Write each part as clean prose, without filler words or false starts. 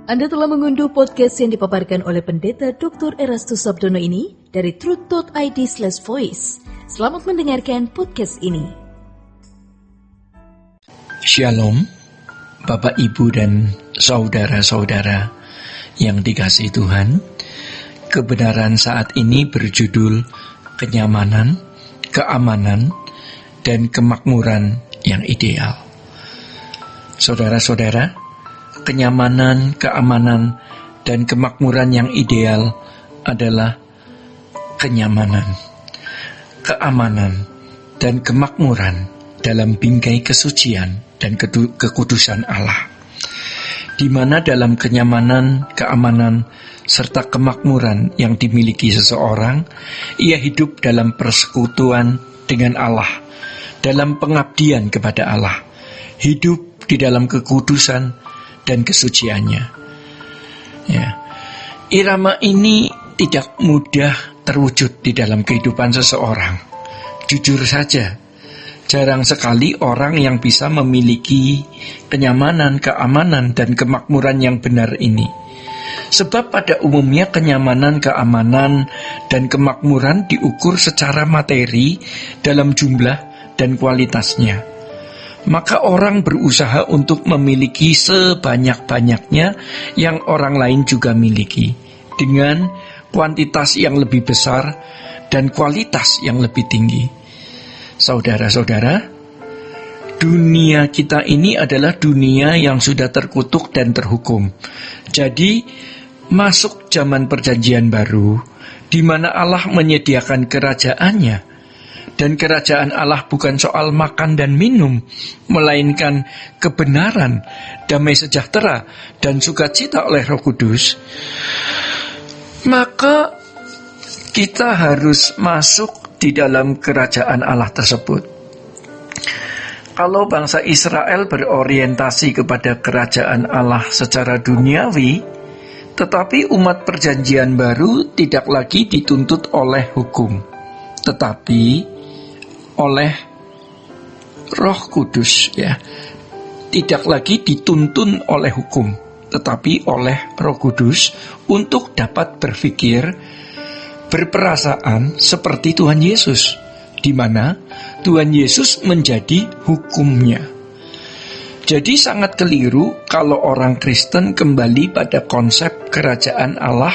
Anda telah mengunduh podcast yang dipaparkan oleh Pendeta Dr. Erastus Sabdono ini dari truth.id/voice. Selamat mendengarkan podcast ini. Shalom, Bapak, Ibu, dan saudara-saudara yang dikasihi Tuhan. Kebenaran saat ini berjudul kenyamanan, keamanan, dan kemakmuran yang ideal. Saudara-saudara, kenyamanan, keamanan, dan kemakmuran yang ideal adalah kenyamanan, keamanan, dan kemakmuran dalam bingkai kesucian dan kekudusan Allah, di mana dalam kenyamanan, keamanan, serta kemakmuran yang dimiliki seseorang, ia hidup dalam persekutuan dengan Allah, dalam pengabdian kepada Allah, hidup di dalam kekudusan dan kesuciannya. Ya. Irama ini tidak mudah terwujud di dalam kehidupan seseorang. Jujur saja, jarang sekali orang yang bisa memiliki kenyamanan, keamanan, dan kemakmuran yang benar ini. Sebab pada umumnya kenyamanan, keamanan, dan kemakmuran diukur secara materi dalam jumlah dan kualitasnya. Maka orang berusaha untuk memiliki sebanyak-banyaknya yang orang lain juga miliki, dengan kuantitas yang lebih besar dan kualitas yang lebih tinggi. Saudara-saudara, dunia kita ini adalah dunia yang sudah terkutuk dan terhukum. Jadi, masuk zaman perjanjian baru, di mana Allah menyediakan kerajaannya. Dan kerajaan Allah bukan soal makan dan minum, melainkan kebenaran, damai sejahtera, dan sukacita oleh Roh Kudus. Maka kita harus masuk di dalam kerajaan Allah tersebut. Kalau bangsa Israel berorientasi kepada kerajaan Allah secara duniawi, tetapi umat perjanjian baru tidak lagi dituntut oleh hukum, tetapi oleh Roh Kudus, ya. Tidak lagi dituntun oleh hukum, tetapi oleh Roh Kudus untuk dapat berpikir, berperasaan seperti Tuhan Yesus, di mana Tuhan Yesus menjadi hukumnya. Jadi sangat keliru kalau orang Kristen kembali pada konsep kerajaan Allah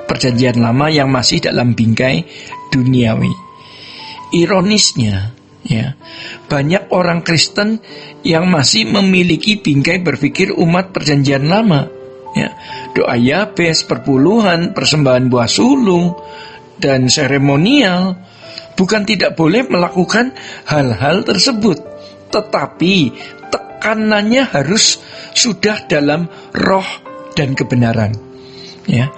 perjanjian lama yang masih dalam bingkai duniawi. Ironisnya, ya, banyak orang Kristen yang masih memiliki bingkai berpikir umat perjanjian lama, ya. Doa Yabes, perpuluhan, persembahan buah sulung, dan seremonial. Bukan tidak boleh melakukan hal-hal tersebut, tetapi tekanannya harus sudah dalam roh dan kebenaran, ya.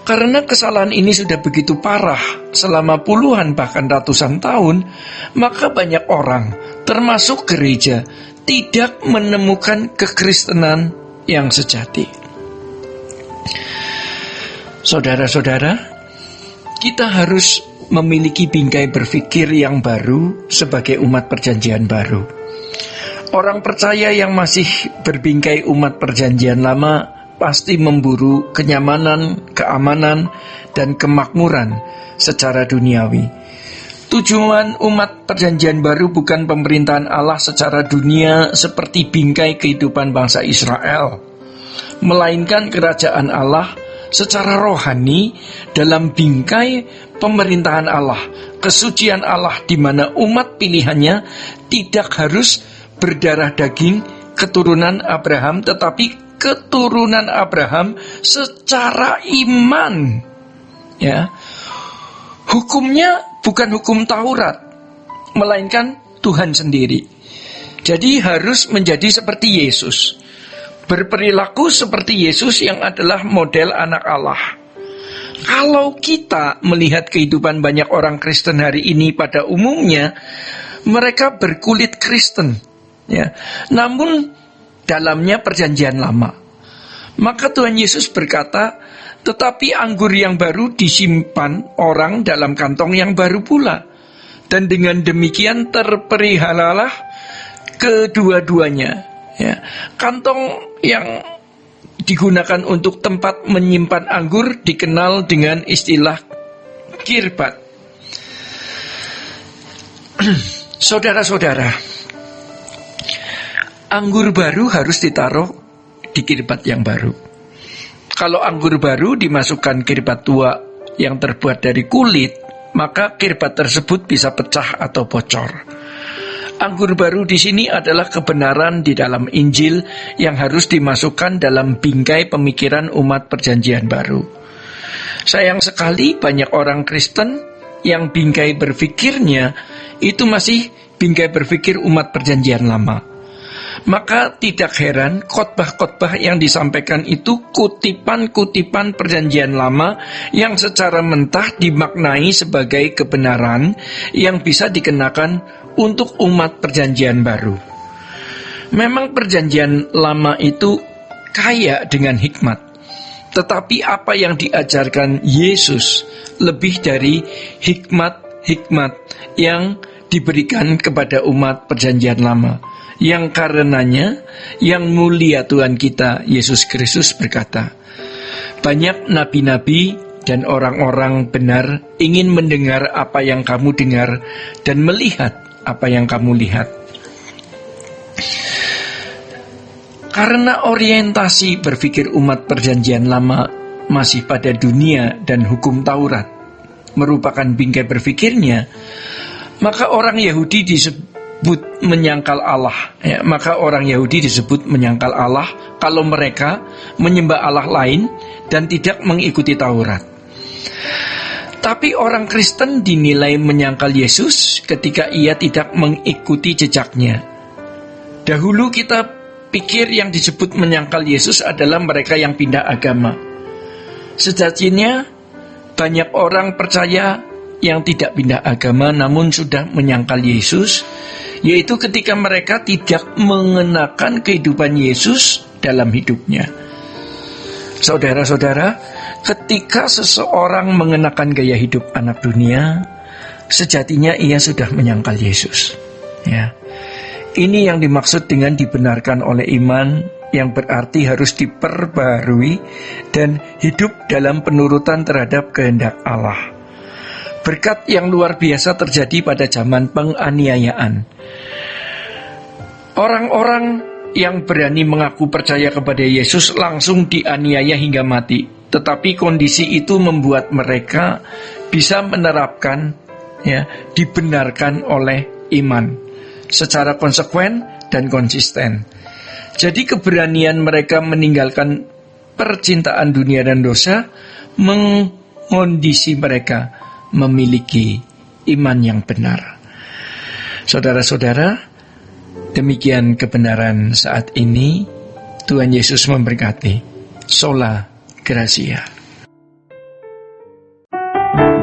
Karena kesalahan ini sudah begitu parah selama puluhan bahkan ratusan tahun, maka banyak orang, termasuk gereja, tidak menemukan kekristenan yang sejati. Saudara-saudara, kita harus memiliki bingkai berpikir yang baru sebagai umat perjanjian baru. Orang percaya yang masih berbingkai umat perjanjian lama pasti memburu kenyamanan, keamanan, dan kemakmuran secara duniawi. Tujuan umat perjanjian baru bukan pemerintahan Allah secara dunia seperti bingkai kehidupan bangsa Israel, melainkan kerajaan Allah secara rohani dalam bingkai pemerintahan Allah, kesucian Allah, di mana umat pilihannya tidak harus berdarah daging keturunan Abraham, tetapi keturunan Abraham secara iman, ya. Hukumnya bukan hukum Taurat, melainkan Tuhan sendiri. Jadi harus menjadi seperti Yesus, berperilaku seperti Yesus yang adalah model anak Allah. Kalau kita melihat kehidupan banyak orang Kristen hari ini, pada umumnya mereka berkulit Kristen, ya, namun dalamnya perjanjian lama. Maka Tuhan Yesus berkata, tetapi anggur yang baru disimpan orang dalam kantong yang baru pula, dan dengan demikian terperihalalah kedua-duanya, ya. Kantong yang digunakan untuk tempat menyimpan anggur dikenal dengan istilah kirbat. Saudara-saudara, anggur baru harus ditaruh di kirbat yang baru. Kalau anggur baru dimasukkan kirbat tua yang terbuat dari kulit, maka kirbat tersebut bisa pecah atau bocor. Anggur baru di sini adalah kebenaran di dalam Injil yang harus dimasukkan dalam bingkai pemikiran umat Perjanjian Baru. Sayang sekali banyak orang Kristen yang bingkai berpikirnya itu masih bingkai berpikir umat Perjanjian Lama. Maka tidak heran khotbah-khotbah yang disampaikan itu kutipan-kutipan Perjanjian Lama yang secara mentah dimaknai sebagai kebenaran yang bisa dikenakan untuk umat Perjanjian Baru. Memang Perjanjian Lama itu kaya dengan hikmat, tetapi apa yang diajarkan Yesus lebih dari hikmat-hikmat yang diberikan kepada umat Perjanjian Lama, yang karenanya yang mulia Tuhan kita Yesus Kristus berkata, banyak nabi-nabi dan orang-orang benar ingin mendengar apa yang kamu dengar dan melihat apa yang kamu lihat. Karena orientasi berpikir umat Perjanjian Lama masih pada dunia dan hukum Taurat merupakan bingkai berpikirnya, maka orang Yahudi disebut menyangkal Allah. Maka orang Yahudi disebut menyangkal Allah kalau mereka menyembah Allah lain dan tidak mengikuti Taurat. Tapi orang Kristen dinilai menyangkal Yesus ketika ia tidak mengikuti jejaknya. Dahulu kita pikir yang disebut menyangkal Yesus adalah mereka yang pindah agama. Sejatinya banyak orang percaya yang tidak pindah agama namun sudah menyangkal Yesus, yaitu ketika mereka tidak mengenakan kehidupan Yesus dalam hidupnya. Saudara-saudara, ketika seseorang mengenakan gaya hidup anak dunia, sejatinya ia sudah menyangkal Yesus. Ya. Ini yang dimaksud dengan dibenarkan oleh iman, yang berarti harus diperbarui dan hidup dalam penurutan terhadap kehendak Allah. Berkat yang luar biasa terjadi pada zaman penganiayaan. Orang-orang yang berani mengaku percaya kepada Yesus langsung dianiaya hingga mati. Tetapi kondisi itu membuat mereka bisa menerapkan, dibenarkan oleh iman secara konsekuen dan konsisten. Jadi keberanian mereka meninggalkan percintaan dunia dan dosa mengkondisi mereka memiliki iman yang benar. Saudara-saudara, demikian kebenaran saat ini. Tuhan Yesus memberkati. Sola Gracia.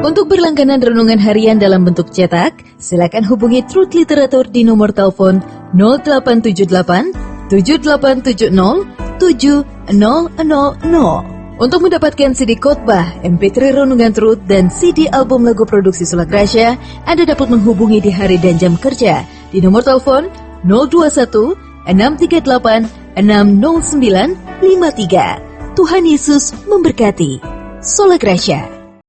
Untuk berlangganan renungan harian dalam bentuk cetak, silakan hubungi Truth Literatur di nomor telepon 0878 7870 7000. Untuk mendapatkan CD khotbah, MP3 renungan Truth, dan CD album lagu produksi Sola Gracia, Anda dapat menghubungi di hari dan jam kerja di nomor telepon 021 638 60953. Tuhan Yesus memberkati. Sola Gracia.